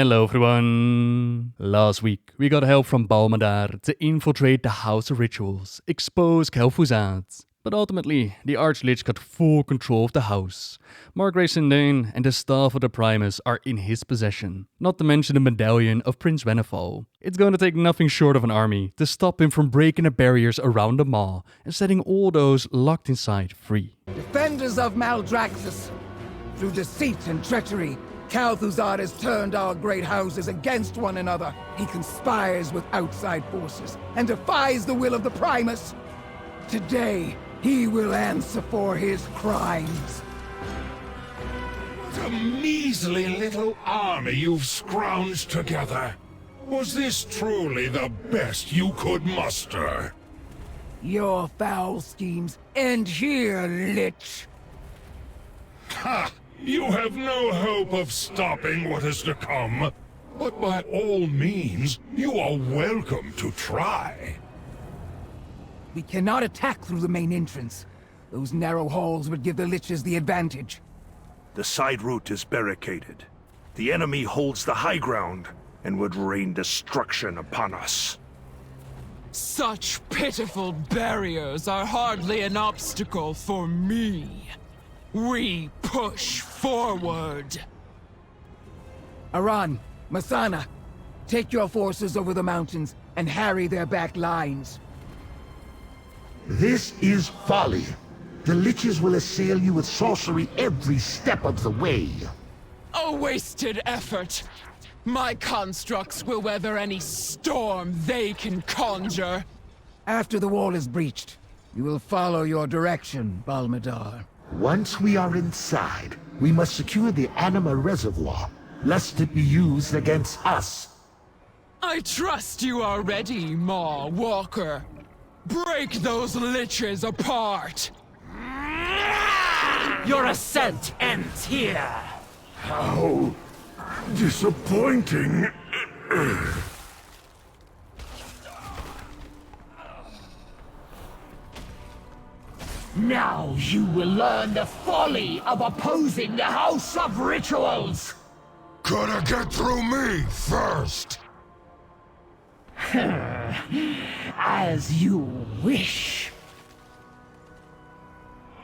Hello everyone! Last week, we got help from Balmadar to infiltrate the House of Rituals, expose Kel'thuzad. But ultimately, the Archlich got full control of the house. Maldraxxus and the staff of the Primus are in his possession, not to mention the medallion of Prince Renethal. It's going to take nothing short of an army to stop him from breaking the barriers around the maw and setting all those locked inside free. Defenders of Maldraxxus, through deceit and treachery, Kel'thuzad has turned our great houses against one another. He conspires with outside forces and defies the will of the Primus. Today, he will answer for his crimes. What a measly little army you've scrounged together. Was this truly the best you could muster? Your foul schemes end here, Lich. Ha! You have no hope of stopping what is to come. But by all means, you are welcome to try. We cannot attack through the main entrance. Those narrow halls would give the Liches the advantage. The side route is barricaded. The enemy holds the high ground and would rain destruction upon us. Such pitiful barriers are hardly an obstacle for me. We push forward. Aran, Masana, take your forces over the mountains and harry their back lines. This is folly. The Liches will assail you with sorcery every step of the way. A wasted effort. My constructs will weather any storm they can conjure. After the wall is breached, you will follow your direction, Balmadar. Once we are inside, we must secure the anima reservoir, lest it be used against us. I trust you are ready, Maw Walker. Break those Liches apart! Your ascent ends here! How disappointing. Now you will learn the folly of opposing the House of Rituals! Gotta get through me first. As you wish.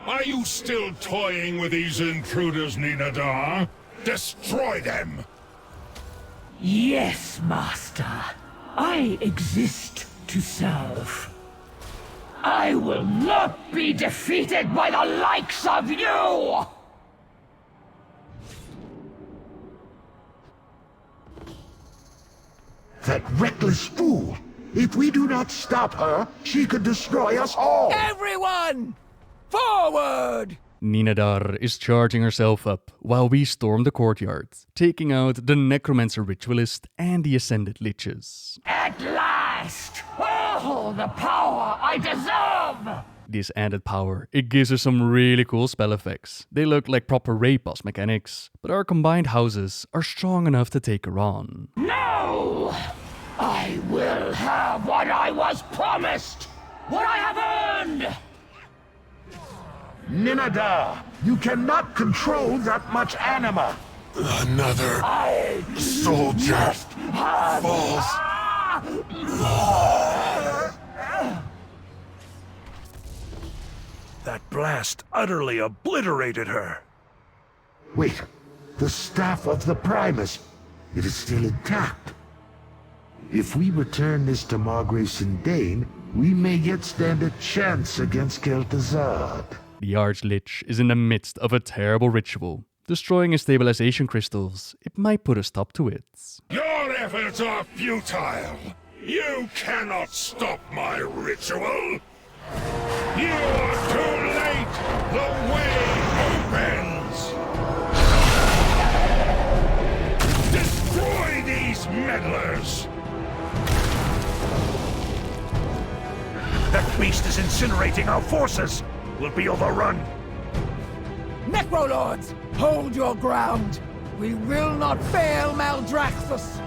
Are you still toying with these intruders, ninadar? Destroy them! Yes, Master. I exist to serve. I will not be defeated by the likes of you! That reckless fool! If we do not stop her, she could destroy us all! Everyone! Forward! Ninadar is charging herself up while we storm the courtyard, taking out the necromancer ritualist and the ascended liches. At last! Oh, the power I deserve! This added power, it gives us some really cool spell effects. They look like proper raid boss mechanics, but our combined houses are strong enough to take her on. No! I will have what I was promised! What I have earned! Ninadar, you cannot control that much anima! Another soldier falls. That blast utterly obliterated her. Wait, the staff of the Primus, it is still intact. If we return this to Maldraxxus, we may yet stand a chance against Kel'thuzad. The Archlich is in the midst of a terrible ritual. Destroying his stabilization crystals, it might put a stop to it. Your efforts are futile. You cannot stop my ritual. You are too late. The way opens. Destroy these meddlers. That beast is incinerating our forces. We'll be overrun. Necrolords, hold your ground. We will not fail Maldraxxus.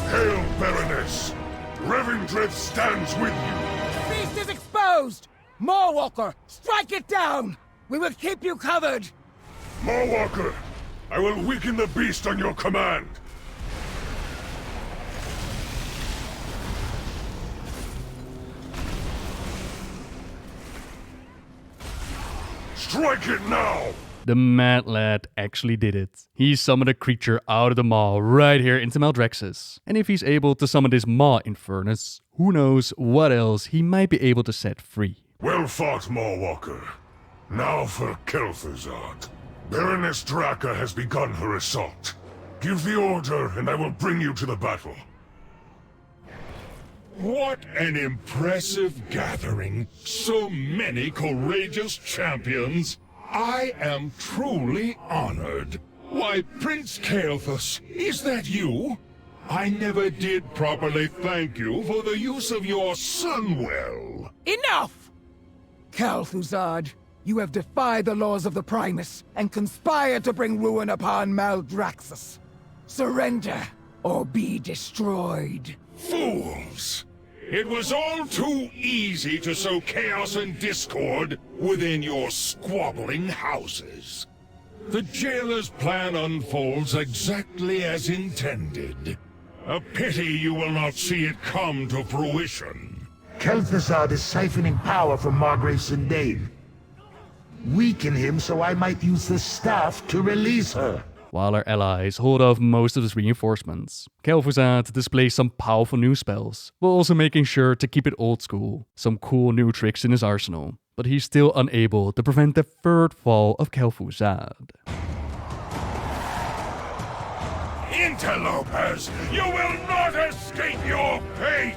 Hail, Baroness! Revendreth stands with you! Beast is exposed! exposed! Moorwalker, strike it down! We will keep you covered! Moorwalker, I will weaken the beast on your command. Strike it now! The mad lad actually did it. He summoned a creature out of the maw right here into Maldraxxus. And if he's able to summon this maw infernus, who knows what else he might be able to set free. Well fought, Moorwalker. Now for Kel'thuzad. Baroness Draka has begun her assault. Give the order and I will bring you to the battle. What an impressive gathering! So many courageous champions! I am truly honored. Why, Prince Kael'thas, is that you? I never did properly thank you for the use of your sunwell. Enough! Kel'thuzad, you have defied the laws of the Primus and conspired to bring ruin upon Maldraxxus. Surrender, or be destroyed. Fools! It was all too easy to sow chaos and discord within your squabbling houses. The jailer's plan unfolds exactly as intended. A pity you will not see it come to fruition. Kel'thuzad is siphoning power from Margrave and Dane. Weaken him so I might use the staff to release her. While our allies hold off most of his reinforcements, Kel'thuzad displays some powerful new spells, while also making sure to keep it old school, some cool new tricks in his arsenal, but he's still unable to prevent the third fall of Kel'thuzad. Interlopers, you will not escape your fate!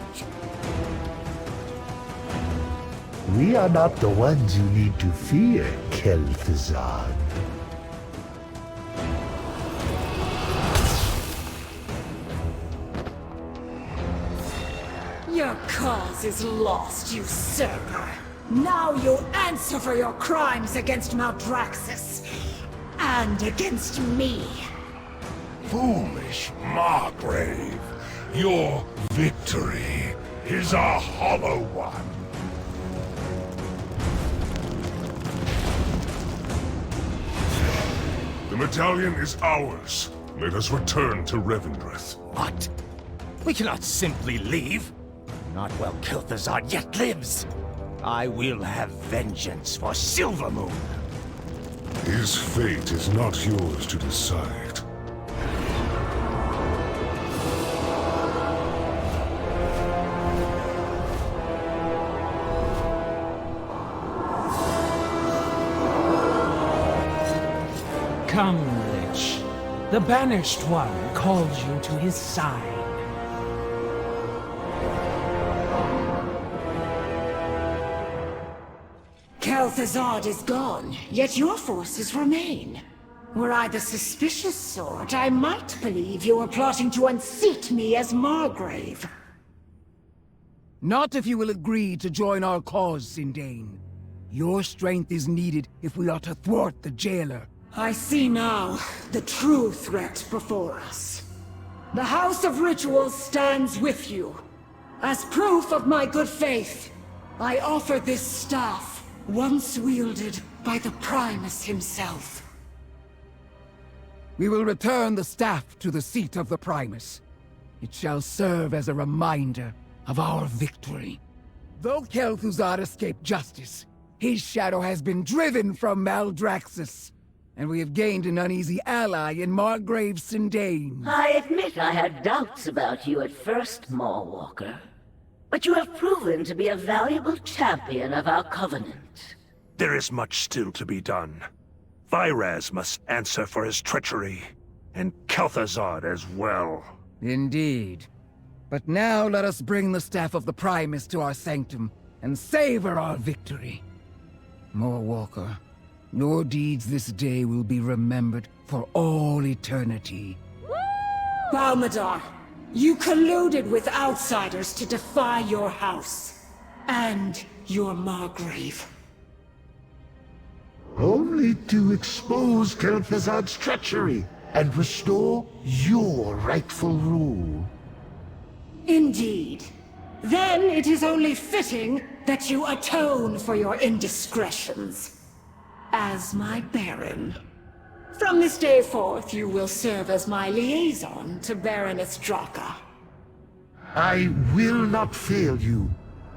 We are not the ones you need to fear, Kel'thuzad. Your cause is lost, usurper. Now you'll answer for your crimes against Maldraxxus. And against me. Foolish Margrave, your victory is a hollow one. The medallion is ours. Let us return to Revendreth. What? We cannot simply leave. Not while Kel'thuzad yet lives. I will have vengeance for Silvermoon. His fate is not yours to decide. Come, Lich. The Banished One calls you to his side. Kel'thuzad is gone, yet your forces remain. Were I the suspicious sort, I might believe you were plotting to unseat me as Margrave. Not if you will agree to join our cause, Sindain. Your strength is needed if we are to thwart the jailer. I see now the true threat before us. The House of Rituals stands with you. As proof of my good faith, I offer this staff, once wielded by the Primus himself. We will return the staff to the seat of the Primus. It shall serve as a reminder of our victory. Though Kel'thuzad escaped justice, his shadow has been driven from Maldraxxus, and we have gained an uneasy ally in Margrave Sindain. I admit I had doubts about you at first, Mawwalker. But you have proven to be a valuable champion of our covenant. There is much still to be done. Vyraz must answer for his treachery, and Kel'thuzad as well. Indeed. But now let us bring the staff of the Primus to our sanctum, and savor our victory. Mawwalker, your deeds this day will be remembered for all eternity. Balmadar, you colluded with outsiders to defy your house. And your Margrave. Only to expose Kel'thuzad's treachery and restore your rightful rule. Indeed. Then it is only fitting that you atone for your indiscretions. As my Baron. From this day forth, you will serve as my liaison to Baroness Draka. I will not fail you,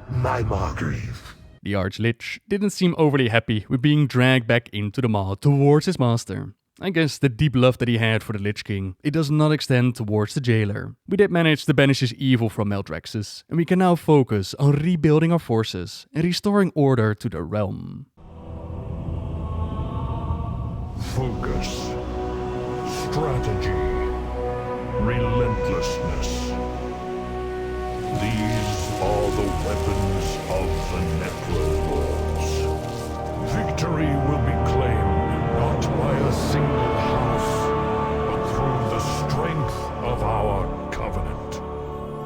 my Margrave. The Archlich didn't seem overly happy with being dragged back into the maw towards his master. I guess the deep love that he had for the Lich King, it does not extend towards the jailer. We did manage to banish his evil from Maldraxxus, and we can now focus on rebuilding our forces and restoring order to the realm. Focus, strategy, relentlessness. These are the weapons of the Necrolords. Victory will be claimed not by a single house, but through the strength of our covenant.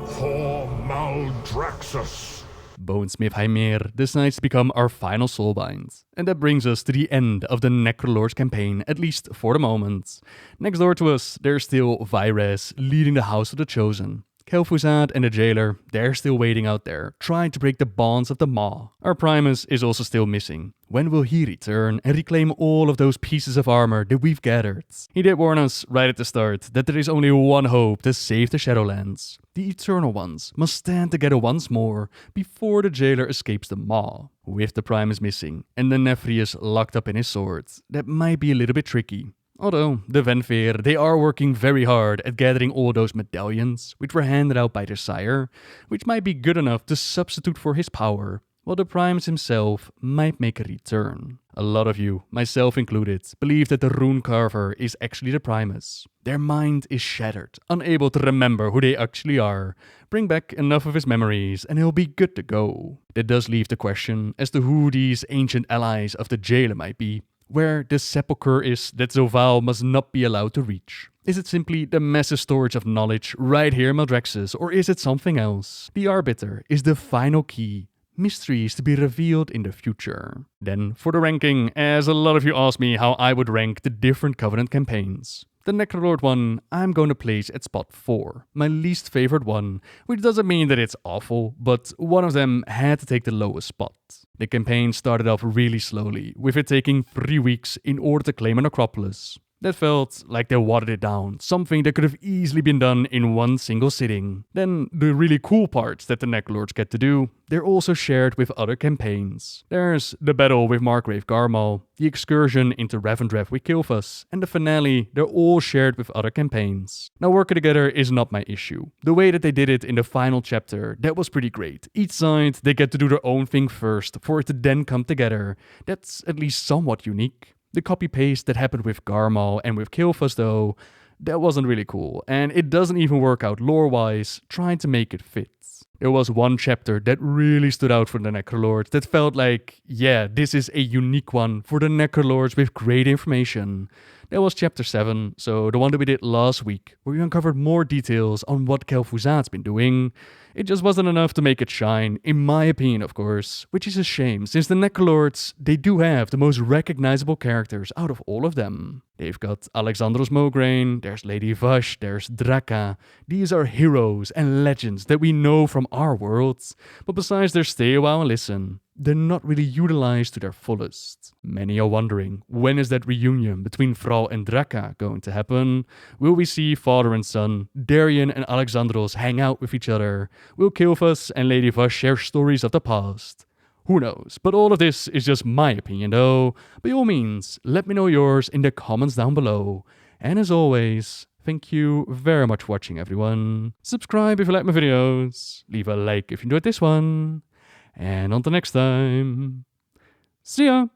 For Maldraxxus. Bonesmith Hymir decides to become our final soulbind. And that brings us to the end of the Necrolord's campaign, at least for the moment. Next door to us, there's still Virez leading the House of the Chosen. Kel'thuzad and the jailer, they're still waiting out there, trying to break the bonds of the Maw. Our Primus is also still missing. When will he return and reclaim all of those pieces of armor that we've gathered? He did warn us right at the start that there is only one hope to save the Shadowlands. The Eternal Ones must stand together once more before the jailer escapes the Maw. With the Primus missing and the Nefrius locked up in his sword, that might be a little bit tricky. Although, the Venfeir, they are working very hard at gathering all those medallions, which were handed out by their sire, which might be good enough to substitute for his power, while the Primus himself might make a return. A lot of you, myself included, believe that the Rune Carver is actually the Primus. Their mind is shattered, unable to remember who they actually are. Bring back enough of his memories and he'll be good to go. That does leave the question as to who these ancient allies of the jailer might be. Where the sepulchre is that Zovaal must not be allowed to reach. Is it simply the massive storage of knowledge right here in Maldraxxus, or is it something else? The Arbiter is the final key. Mysteries to be revealed in the future. Then, for the ranking, as a lot of you asked me how I would rank the different Covenant campaigns. The Necrolord one, I'm going to place at spot 4, my least favorite one, which doesn't mean that it's awful, but one of them had to take the lowest spot. The campaign started off really slowly, with it taking 3 weeks in order to claim a necropolis. That felt like they watered it down, something that could have easily been done in one single sitting. Then, the really cool parts that the Necrolords get to do, they're also shared with other campaigns. There's the battle with Margrave Garmal, the excursion into Ravendrev with Kael'thas, and the finale, they're all shared with other campaigns. Now, working together is not my issue. The way that they did it in the final chapter, that was pretty great. Each side, they get to do their own thing first, for it to then come together. That's at least somewhat unique. The copy-paste that happened with Garmal and with Kael'thas though, that wasn't really cool, and it doesn't even work out lore-wise, trying to make it fit. There was one chapter that really stood out for the Necrolords that felt like, yeah, this is a unique one for the Necrolords with great information. That was chapter 7, so the one that we did last week, where we uncovered more details on what Kel'Thuzad's been doing. It just wasn't enough to make it shine, in my opinion of course, which is a shame, since the Necrolords, they do have the most recognizable characters out of all of them. They've got Alexandros Mograine, there's Lady Vash, there's Draka. These are heroes and legends that we know from our worlds, but besides their stay a while and listen, they're not really utilized to their fullest. Many are wondering, when is that reunion between Thrall and Draka going to happen? Will we see father and son, Darien and Alexandros hang out with each other? Will Kael'thas and Lady Vash share stories of the past? Who knows, but all of this is just my opinion though. By all means, let me know yours in the comments down below. And as always, thank you very much for watching everyone. Subscribe if you like my videos, leave a like if you enjoyed this one. And until next time, see ya!